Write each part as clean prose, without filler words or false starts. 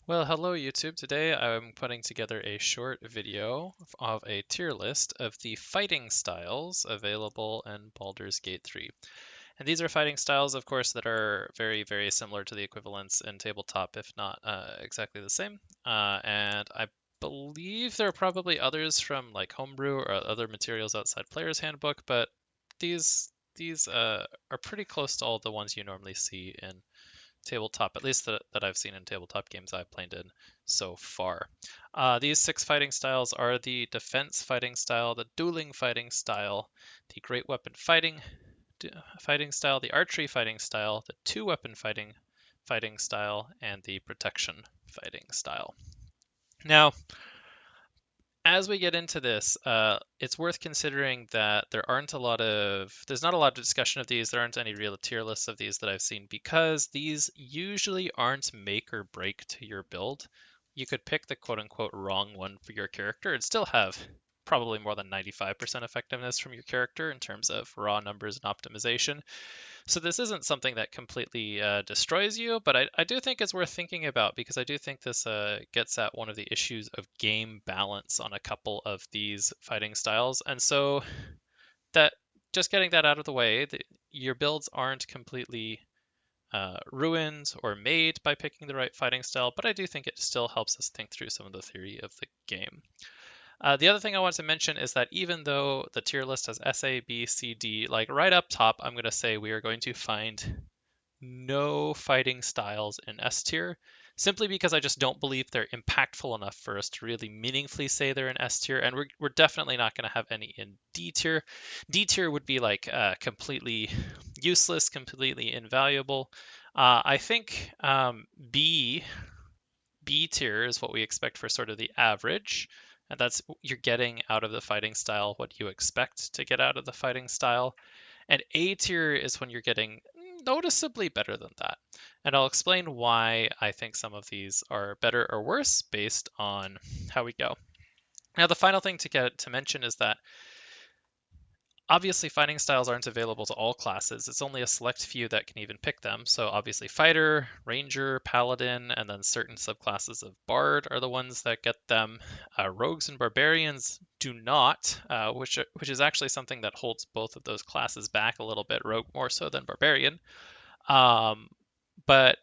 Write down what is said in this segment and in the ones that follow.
Well, hello YouTube. Today I'm putting together a short video of a tier list of the fighting styles available in Baldur's Gate 3. And these are fighting styles, of course, that are very, very similar to the equivalents in tabletop, if not exactly the same. And I believe there are probably others from like Homebrew or other materials outside Player's Handbook, but these are pretty close to all the ones you normally see in tabletop, at least that I've seen in tabletop games I've played in so far. These six fighting styles are the defense fighting style, the dueling fighting style, the great weapon fighting style, the archery fighting style, the two-weapon fighting style, and the protection fighting style. Now, as we get into this, it's worth considering that there's not a lot of discussion of these. There aren't any real tier lists of these that I've seen because these usually aren't make or break to your build. You could pick the quote unquote wrong one for your character and still have probably more than 95% effectiveness from your character in terms of raw numbers and optimization. So this isn't something that completely destroys you, but I do think it's worth thinking about because I do think this gets at one of the issues of game balance on a couple of these fighting styles. And so that just getting that out of the way, your builds aren't completely ruined or made by picking the right fighting style, but I do think it still helps us think through some of the theory of the game. The other thing I want to mention is that even though the tier list has S, A, B, C, D, like right up top, I'm going to say we are going to find no fighting styles in S tier, simply because I just don't believe they're impactful enough for us to really meaningfully say they're in S tier, and we're definitely not going to have any in D tier. D tier would be like completely useless, completely invaluable. I think B tier is what we expect for sort of the average. And that's you're getting out of the fighting style what you expect to get out of the fighting style. And A tier is when you're getting noticeably better than that. And I'll explain why I think some of these are better or worse based on how we go. Now, the final thing to mention is that obviously fighting styles aren't available to all classes. It's only a select few that can even pick them. So obviously fighter, ranger, paladin, and then certain subclasses of bard are the ones that get them. Rogues and barbarians do not, which is actually something that holds both of those classes back a little bit. Rogue more so than barbarian. But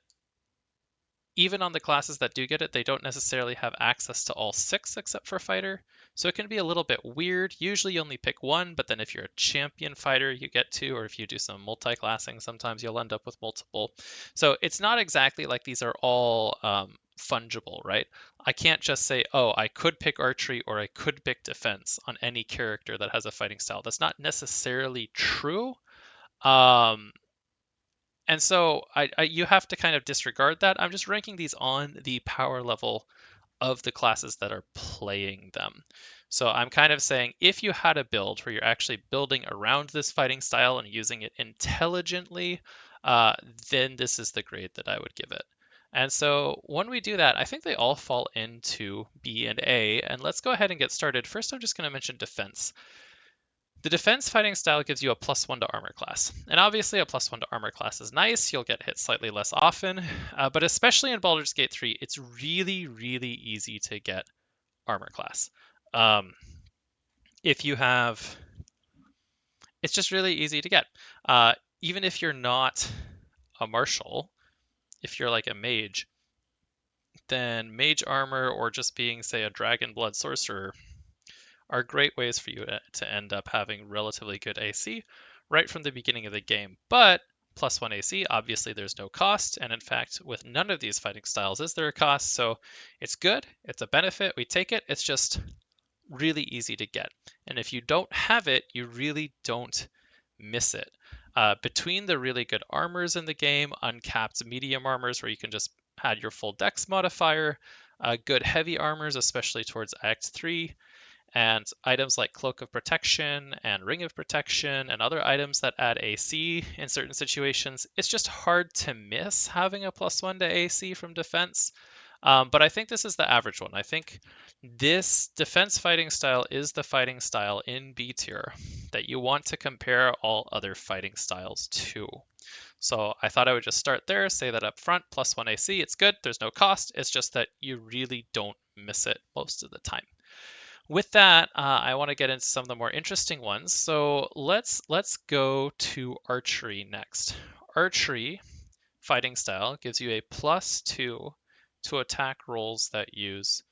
even on the classes that do get it, they don't necessarily have access to all six except for fighter. So it can be a little bit weird. Usually you only pick one, but then if you're a champion fighter, you get two, or if you do some multi-classing, sometimes you'll end up with multiple. So it's not exactly like these are all fungible, right? I can't just say, oh, I could pick archery or I could pick defense on any character that has a fighting style. That's not necessarily true. Um, and so you have to kind of disregard that. I'm just ranking these on the power level of the classes that are playing them. So I'm kind of saying if you had a build where you're actually building around this fighting style and using it intelligently, then this is the grade that I would give it. And so when we do that, I think they all fall into B and A. And let's go ahead and get started. First, I'm just going to mention defense. The defense fighting style gives you a +1 to armor class. And obviously a +1 to armor class is nice. You'll get hit slightly less often. But especially in Baldur's Gate 3, it's really, really easy to get armor class. If you have... It's just really easy to get. Even if you're not a martial, if you're like a mage, then mage armor or just being, say, a dragon blood sorcerer are great ways for you to end up having relatively good AC right from the beginning of the game. But +1 AC, obviously there's no cost, and in fact, with none of these fighting styles is there a cost, so it's good, it's a benefit, we take it, it's just really easy to get. And if you don't have it, you really don't miss it. Between the really good armors in the game, uncapped medium armors where you can just add your full dex modifier, good heavy armors, especially towards Act 3, and items like Cloak of Protection and Ring of Protection and other items that add AC in certain situations, it's just hard to miss having a +1 to AC from defense. But I think this is the average one. I think this defense fighting style is the fighting style in B tier that you want to compare all other fighting styles to. So I thought I would just start there, say that up front, +1 AC, it's good, there's no cost, it's just that you really don't miss it most of the time. With that, I want to get into some of the more interesting ones. So let's go to archery next. Archery fighting style gives you a +2 to attack rolls that use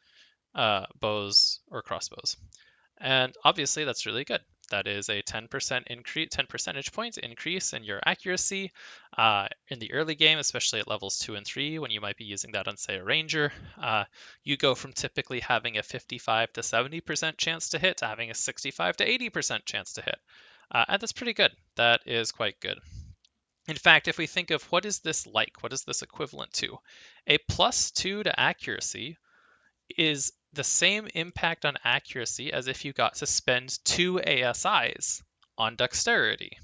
bows or crossbows. And obviously that's really good. That is a 10% increase, 10 percentage point increase in your accuracy in the early game, especially at levels 2 and 3, when you might be using that on, say, a ranger. You go from typically having a 55 to 70% chance to hit to having a 65 to 80% chance to hit. And that's pretty good. That is quite good. In fact, if we think of what is this like, what is this equivalent to? A +2 to accuracy is the same impact on accuracy as if you got to spend 2 ASIs on dexterity.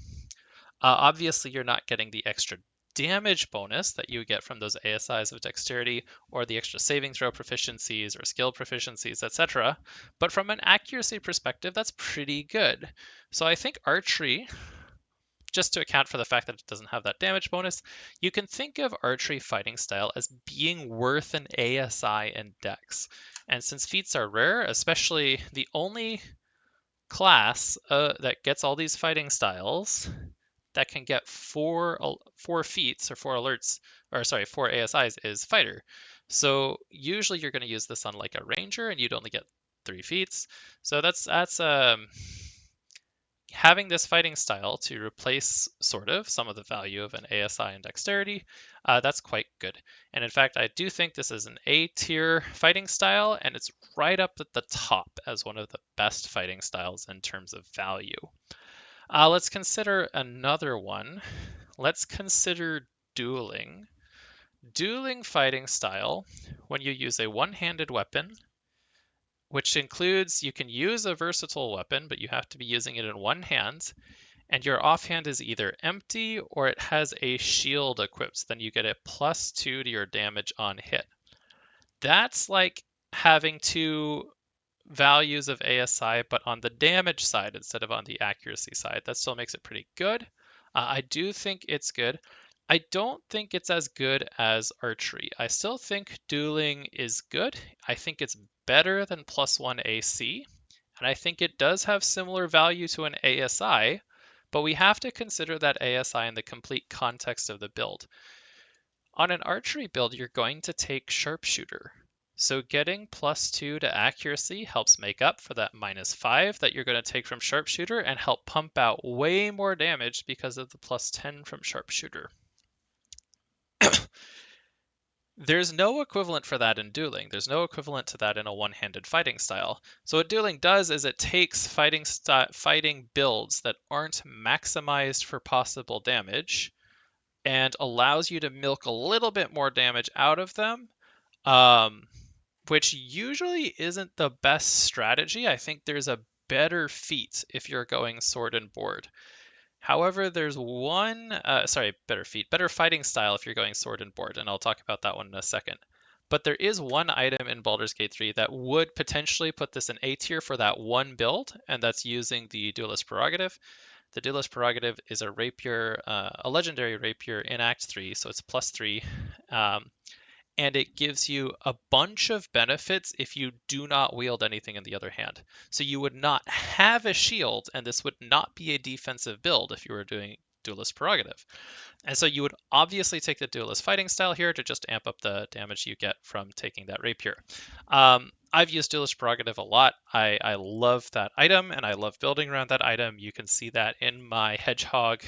Obviously, you're not getting the extra damage bonus that you get from those ASIs of dexterity or the extra saving throw proficiencies or skill proficiencies, etc. But from an accuracy perspective, that's pretty good. So I think archery, just to account for the fact that it doesn't have that damage bonus, you can think of archery fighting style as being worth an ASI in dex. And since feats are rare, especially the only class that gets all these fighting styles that can get four feats or 4 alerts, or sorry, 4 ASIs is fighter. So usually you're going to use this on like a ranger and you'd only get 3 feats. So that's having this fighting style to replace sort of some of the value of an ASI and dexterity, that's quite good. And in fact, I do think this is an A tier fighting style, and it's right up at the top as one of the best fighting styles in terms of value. Let's consider another one. Let's consider dueling. Dueling fighting style, when you use a one-handed weapon, which includes you can use a versatile weapon, but you have to be using it in one hand, and your offhand is either empty or it has a shield equipped. Then you get a +2 to your damage on hit. That's like having 2 values of ASI, but on the damage side instead of on the accuracy side. That still makes it pretty good. I do think it's good. I don't think it's as good as archery. I still think dueling is good. I think it's better than +1 AC, and I think it does have similar value to an ASI, but we have to consider that ASI in the complete context of the build. On an archery build, you're going to take sharpshooter. So getting +2 to accuracy helps make up for that -5 that you're going to take from sharpshooter and help pump out way more damage because of the +10 from sharpshooter. There's no equivalent for that in dueling. There's no equivalent to that in a one-handed fighting style. So what dueling does is it takes fighting builds that aren't maximized for possible damage and allows you to milk a little bit more damage out of them, which usually isn't the best strategy. I think there's a better feat if you're going sword and board. However, there's one, better fighting style if you're going sword and board, and I'll talk about that one in a second. But there is one item in Baldur's Gate 3 that would potentially put this in A tier for that one build, and that's using the Duelist Prerogative. The Duelist Prerogative is a rapier, a legendary rapier in Act 3, so it's +3. And it gives you a bunch of benefits if you do not wield anything in the other hand. So you would not have a shield, and this would not be a defensive build if you were doing Duelist Prerogative. And so you would obviously take the Duelist fighting style here to just amp up the damage you get from taking that rapier. I've used Duelist Prerogative a lot. I love that item, and I love building around that item. You can see that in my Hedgehog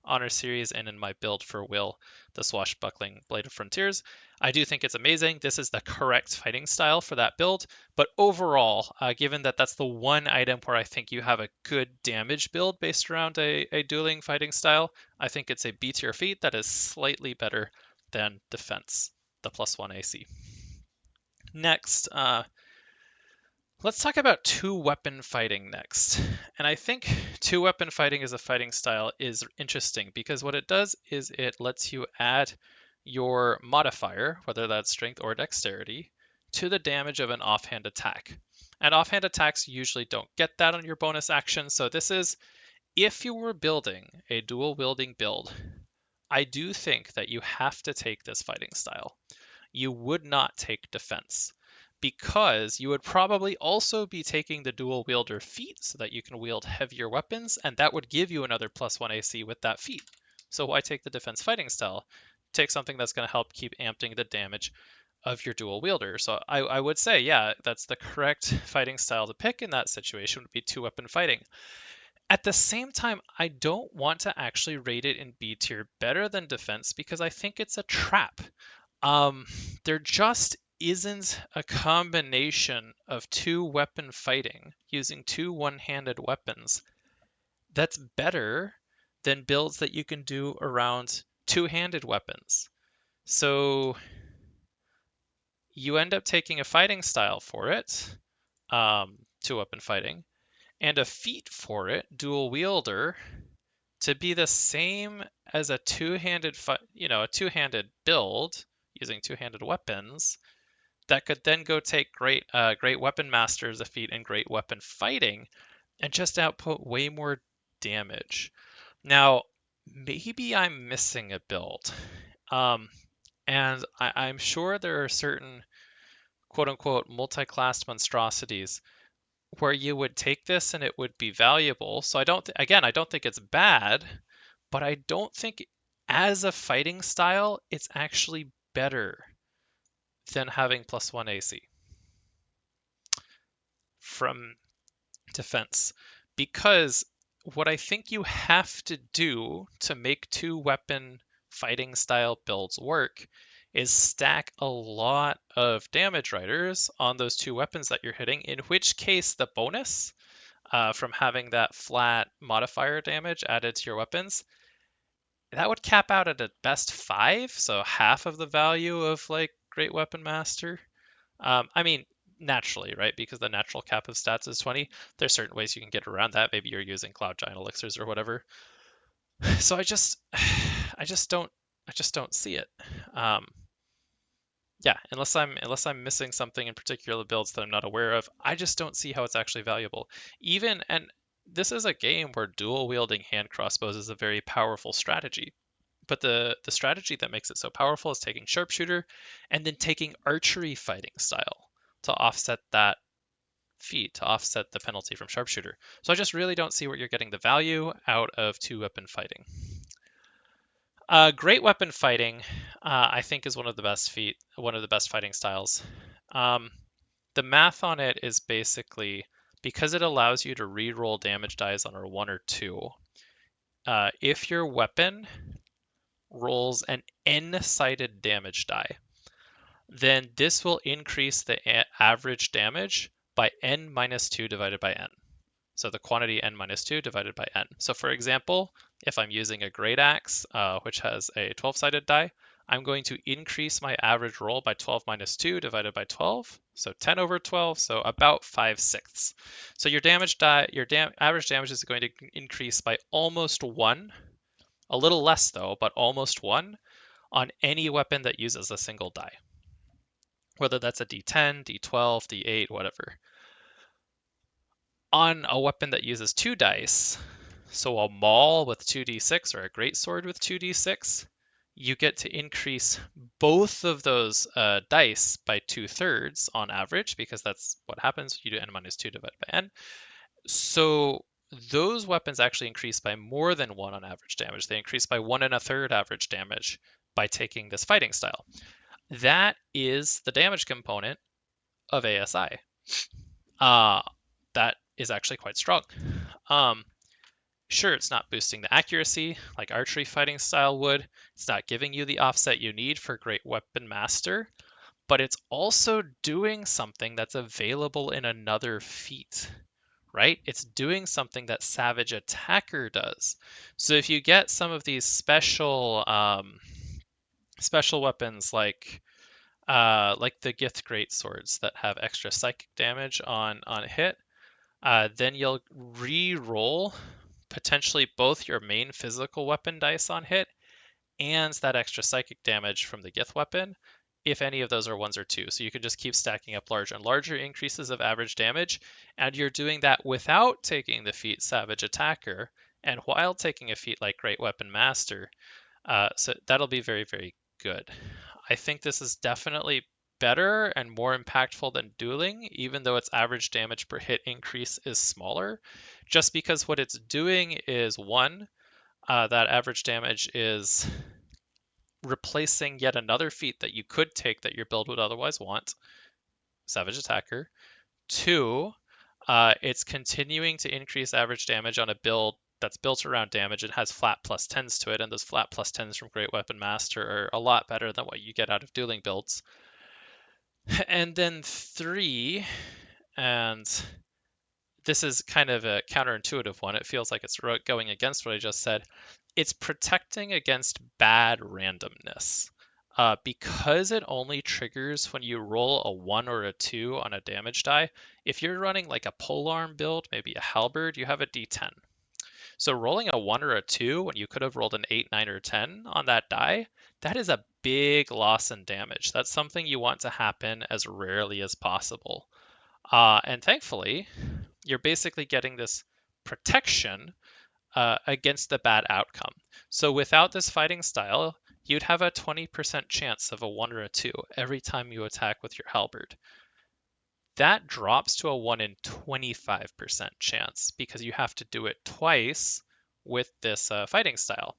Honor series and in my build for Will, the Swashbuckling Blade of Frontiers. I do think it's amazing. This is the correct fighting style for that build, but overall, given that that's the one item where I think you have a good damage build based around a dueling fighting style, I think it's a B tier feat that is slightly better than defense, the +1 AC. Next, let's talk about 2-weapon fighting next. And I think 2-weapon fighting as a fighting style is interesting because what it does is it lets you add your modifier, whether that's strength or dexterity, to the damage of an offhand attack. And offhand attacks usually don't get that on your bonus action, so this is, if you were building a dual wielding build, I do think that you have to take this fighting style. You would not take defense because you would probably also be taking the dual wielder feat so that you can wield heavier weapons, and that would give you another +1 AC with that feat. So why take the defense fighting style? Take something that's going to help keep amping the damage of your dual wielder. So I would say, yeah, that's the correct fighting style to pick in that situation, would be 2-weapon fighting. At the same time, I don't want to actually rate it in B tier better than defense because I think it's a trap. There just isn't a combination of 2-weapon fighting using 2 one-handed weapons that's better than builds that you can do around 2-handed weapons. So you end up taking a fighting style for it, 2-weapon fighting, and a feat for it, dual wielder, to be the same as a two-handed build using 2-handed weapons that could then go take great weapon master as a feat and great weapon fighting and just output way more damage. Now, maybe I'm missing a build. And I'm sure there are certain quote-unquote multi-class monstrosities where you would take this and it would be valuable. So I don't think it's bad, but I don't think as a fighting style it's actually better than having +1 AC from defense. Because what I think you have to do to make 2-weapon fighting style builds work is stack a lot of damage riders on those 2 weapons that you're hitting, in which case the bonus from having that flat modifier damage added to your weapons, that would cap out at best 5, so half of the value of like Great Weapon Master. I mean, naturally, right? Because the natural cap of stats is 20. There's certain ways you can get around that. Maybe you're using Cloud Giant Elixirs or whatever. So I just don't see it. Yeah, unless I'm missing something in particular builds that I'm not aware of, I just don't see how it's actually valuable. And this is a game where dual wielding hand crossbows is a very powerful strategy. But the strategy that makes it so powerful is taking sharpshooter and then taking archery fighting style to offset that feat, to offset the penalty from sharpshooter. So I just really don't see where you're getting the value out of 2-weapon fighting. Great weapon fighting, I think, is one of the best fighting styles. The math on it is basically because it allows you to re-roll damage dice on a 1 or 2. If your weapon rolls an n-sided damage die, then this will increase the average damage by n minus 2 divided by n. So the quantity n minus 2 divided by n. So for example, if I'm using a great axe, which has a 12-sided die, I'm going to increase my average roll by 12 minus 2 divided by 12, so 10 over 12, so about 5/6. So your average damage is going to increase by almost 1, a little less though, but almost 1 on any weapon that uses a single die, whether that's a D10, D12, D8, whatever. On a weapon that uses 2 dice, so a maul with 2d6 or a greatsword with 2d6, you get to increase both of those dice by 2/3 on average, because that's what happens. You do n minus 2 divided by n. So those weapons actually increase by more than 1 on average damage. They increase by 1 1/3 average damage by taking this fighting style. That is the damage component of ASI. That is actually quite strong. Sure, it's not boosting the accuracy like archery fighting style would. It's not giving you the offset you need for Great Weapon Master, but it's also doing something that's available in another feat, right? It's doing something that Savage Attacker does. So if you get some of these special weapons like the Gith Greatswords that have extra psychic damage on hit, then you'll re-roll potentially both your main physical weapon dice on hit and that extra psychic damage from the Gith weapon, if any of those are 1s or 2s. So you can just keep stacking up larger and larger increases of average damage, and you're doing that without taking the feat Savage Attacker, and while taking a feat like Great Weapon Master. So that'll be very, very good. I think this is definitely better and more impactful than Dueling, even though its average damage per hit increase is smaller, just because what it's doing is one, that average damage is replacing yet another feat that you could take that your build would otherwise want, Savage Attacker. Two, it's continuing to increase average damage on a build that's built around damage and has flat plus 10s to it, and those flat plus 10s from Great Weapon Master are a lot better than what you get out of dueling builds. And then three, and this is kind of a counterintuitive one, it feels like it's going against what I just said, it's protecting against bad randomness. Because it only triggers when you roll a 1 or a 2 on a damage die, if you're running like a polearm build, maybe a halberd, you have a d10. So rolling a 1 or a 2 when you could have rolled an 8, 9, or 10 on that die, that is a big loss in damage. That's something you want to happen as rarely as possible. And thankfully, you're basically getting this protection against the bad outcome. So without this fighting style, you'd have a 20% chance of a 1 or a 2 every time you attack with your halberd. That drops to a 1 in 25% chance because you have to do it twice with this fighting style.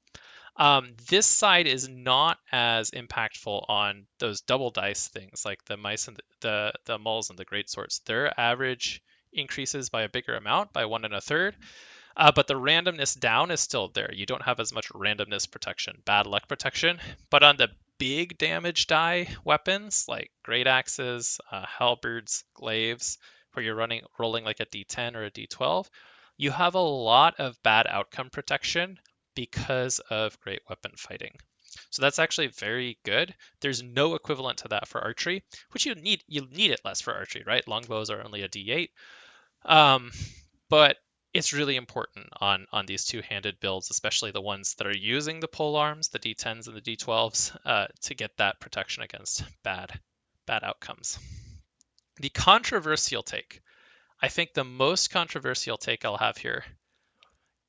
This side is not as impactful on those double dice things like the mice and the mulls and the great swords. Their average increases by a bigger amount, by 1 1/3. But the randomness down is still there. You don't have as much randomness protection, bad luck protection. But on the big damage die weapons like great axes, halberds, glaives, where you're rolling like a d10 or a d12, you have a lot of bad outcome protection because of great weapon fighting. So that's actually very good. There's no equivalent to that for archery, which you need it less for archery, right? Longbows are only a d8. But it's really important on these two-handed builds, especially the ones that are using the pole arms, the D10s and the D12s, to get that protection against bad outcomes. The controversial take, I think the most controversial take I'll have here,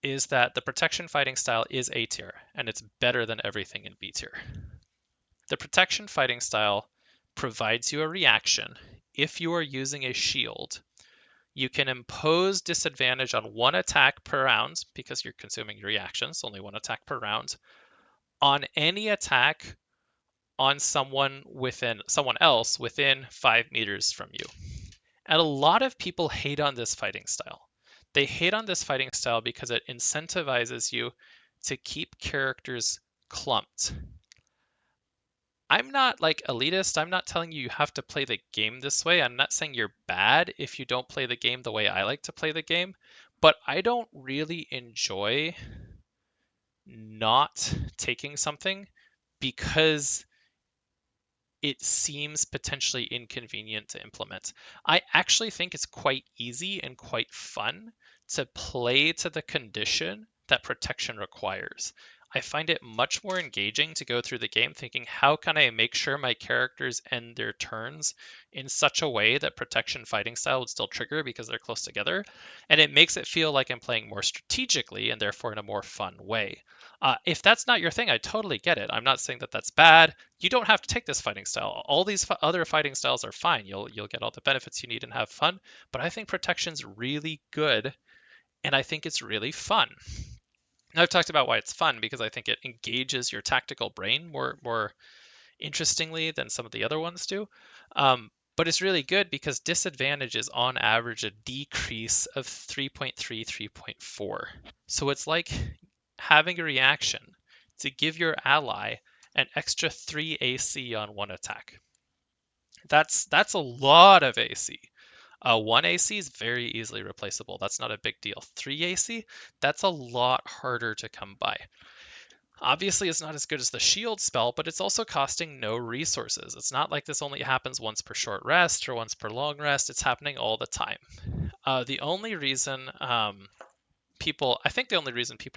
is that the protection fighting style is A tier, and it's better than everything in B tier. The protection fighting style provides you a reaction if you are using a shield. You can impose disadvantage on one attack per round because you're consuming your reactions, only one attack per round, on any attack on someone else within 5 meters from you. And a lot of people hate on this fighting style. They hate on this fighting style because it incentivizes you to keep characters clumped. I'm not like elitist. I'm not telling you you have to play the game this way. I'm not saying you're bad if you don't play the game the way I like to play the game, but I don't really enjoy not taking something because it seems potentially inconvenient to implement. I actually think it's quite easy and quite fun to play to the condition that protection requires. I find it much more engaging to go through the game thinking, how can I make sure my characters end their turns in such a way that protection fighting style would still trigger because they're close together? And it makes it feel like I'm playing more strategically and therefore in a more fun way. If that's not your thing, I totally get it. I'm not saying that that's bad. You don't have to take this fighting style. All these other fighting styles are fine. You'll get all the benefits you need and have fun. But I think protection's really good, and I think it's really fun. Now, I've talked about why it's fun because I think it engages your tactical brain more interestingly than some of the other ones do. But it's really good because disadvantage is on average a decrease of 3.3, 3.4. So it's like having a reaction to give your ally an extra 3 AC on one attack. That's a lot of AC. 1 AC is very easily replaceable. That's not a big deal. 3 AC, that's a lot harder to come by. Obviously, it's not as good as the shield spell, but it's also costing no resources. It's not like this only happens once per short rest or once per long rest. It's happening all the time. The only reason people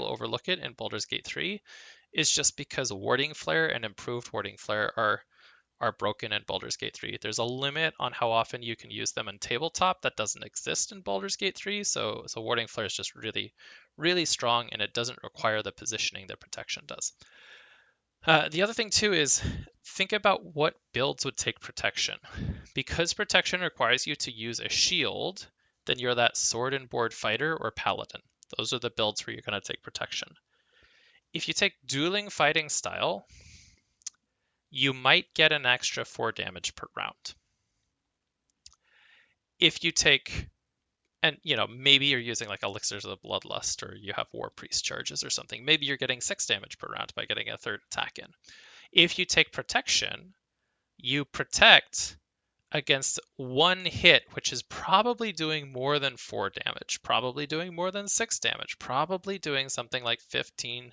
overlook it in Baldur's Gate 3 is just because Warding Flare and improved Warding Flare are broken in Baldur's Gate 3. There's a limit on how often you can use them in tabletop that doesn't exist in Baldur's Gate 3, so Warding Flare is just really, really strong, and it doesn't require the positioning that protection does. The other thing too is think about what builds would take protection. Because protection requires you to use a shield, then you're that sword and board fighter or paladin. Those are the builds where you're going to take protection. If you take dueling fighting style, you might get an extra 4 damage per round. If you take, and maybe you're using like elixirs of the bloodlust, or you have war priest charges or something, maybe you're getting 6 damage per round by getting a third attack in. If you take protection, you protect against one hit, which is probably doing more than 4 damage, probably doing more than 6 damage, probably doing something like 15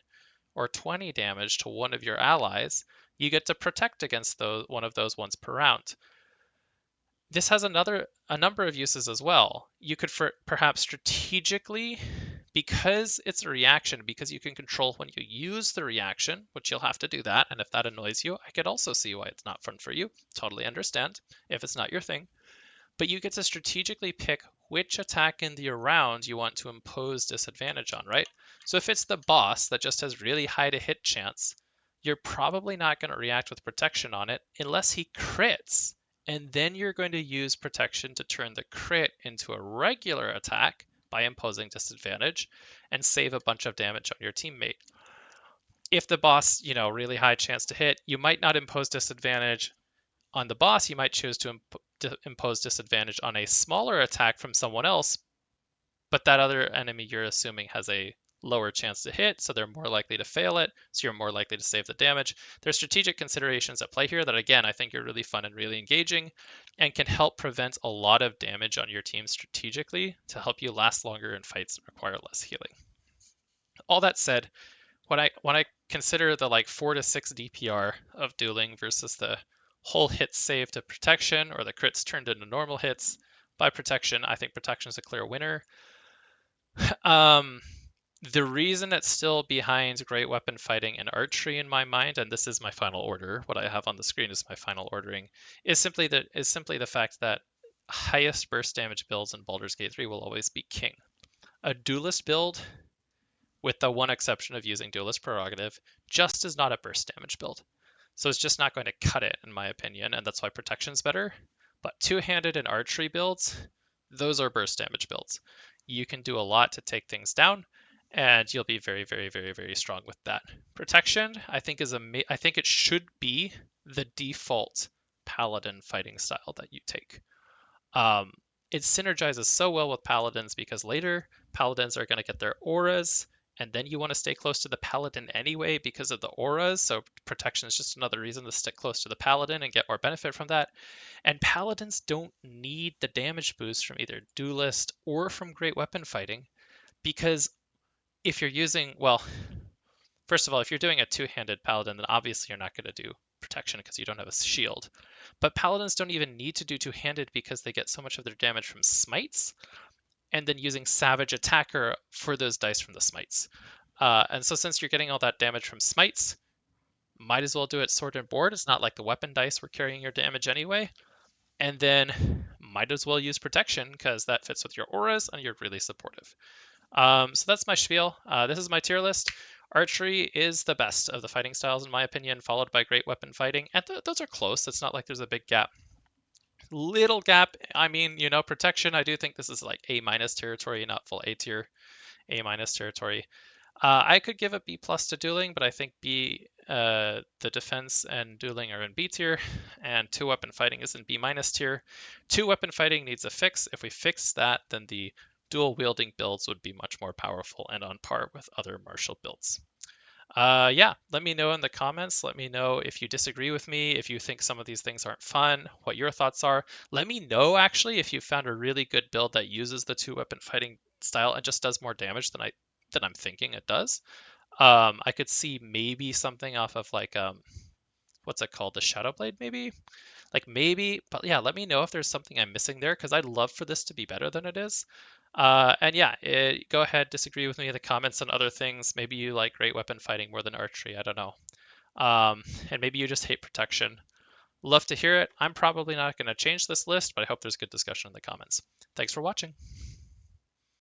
or 20 damage to one of your allies. You get to protect against one of those once per round. This has a number of uses as well. You could perhaps strategically, because it's a reaction, because you can control when you use the reaction, which you'll have to do that, and if that annoys you, I could also see why it's not fun for you. Totally understand if it's not your thing. But you get to strategically pick which attack in the round you want to impose disadvantage on, right? So if it's the boss that just has really high to hit chance, you're probably not going to react with protection on it unless he crits. And then you're going to use protection to turn the crit into a regular attack by imposing disadvantage and save a bunch of damage on your teammate. If the boss, really high chance to hit, you might not impose disadvantage on the boss. You might choose to impose disadvantage on a smaller attack from someone else, but that other enemy you're assuming has a lower chance to hit, so they're more likely to fail it, so you're more likely to save the damage. There's strategic considerations at play here that, again, I think are really fun and really engaging and can help prevent a lot of damage on your team strategically to help you last longer in fights that require less healing. All that said, when I consider the like 4 to 6 DPR of dueling versus the whole hit save to protection, or the crits turned into normal hits by protection, I think protection is a clear winner. The reason it's still behind great weapon fighting and archery in my mind, and this is my final order, what I have on the screen is my final ordering, is simply the fact that highest burst damage builds in Baldur's Gate 3 will always be king. A duelist build, with the one exception of using duelist prerogative, just is not a burst damage build. So it's just not going to cut it, in my opinion, and that's why protection's better. But two-handed and archery builds, those are burst damage builds. You can do a lot to take things down, and you'll be very, very, very, very strong with that. Protection, I think I think it should be the default paladin fighting style that you take. It synergizes so well with paladins because later paladins are going to get their auras, and then you want to stay close to the paladin anyway because of the auras, so protection is just another reason to stick close to the paladin and get more benefit from that. And paladins don't need the damage boost from either duelist or from great weapon fighting, because if you're using, well, first of all, if you're doing a two-handed paladin, then obviously you're not going to do protection because you don't have a shield. But paladins don't even need to do two-handed because they get so much of their damage from smites, and then using Savage Attacker for those dice from the smites. And so since you're getting all that damage from smites, might as well do it sword and board. It's not like the weapon dice were carrying your damage anyway. And then might as well use protection because that fits with your auras and you're really supportive. So that's my spiel. This is my tier list. Archery is the best of the fighting styles in my opinion, followed by great weapon fighting. And those are close. It's not like there's a big gap. Little gap. I mean, protection. I do think this is like A- territory, not full A tier. A- territory. I could give a B+ to dueling, but I think the defense and dueling are in B tier, and two weapon fighting is in B- tier. Two weapon fighting needs a fix. If we fix that, then the dual wielding builds would be much more powerful and on par with other martial builds. Yeah, let me know in the comments. Let me know if you disagree with me, if you think some of these things aren't fun, what your thoughts are. Let me know actually if you found a really good build that uses the two weapon fighting style and just does more damage than I'm thinking it does. I could see maybe something off of like what's it called, the Shadow Blade maybe? Like maybe, but yeah, let me know if there's something I'm missing there because I'd love for this to be better than it is. And yeah, go ahead, disagree with me in the comments on other things. Maybe you like great weapon fighting more than archery. I don't know. And maybe you just hate protection. Love to hear it. I'm probably not going to change this list, but I hope there's good discussion in the comments. Thanks for watching.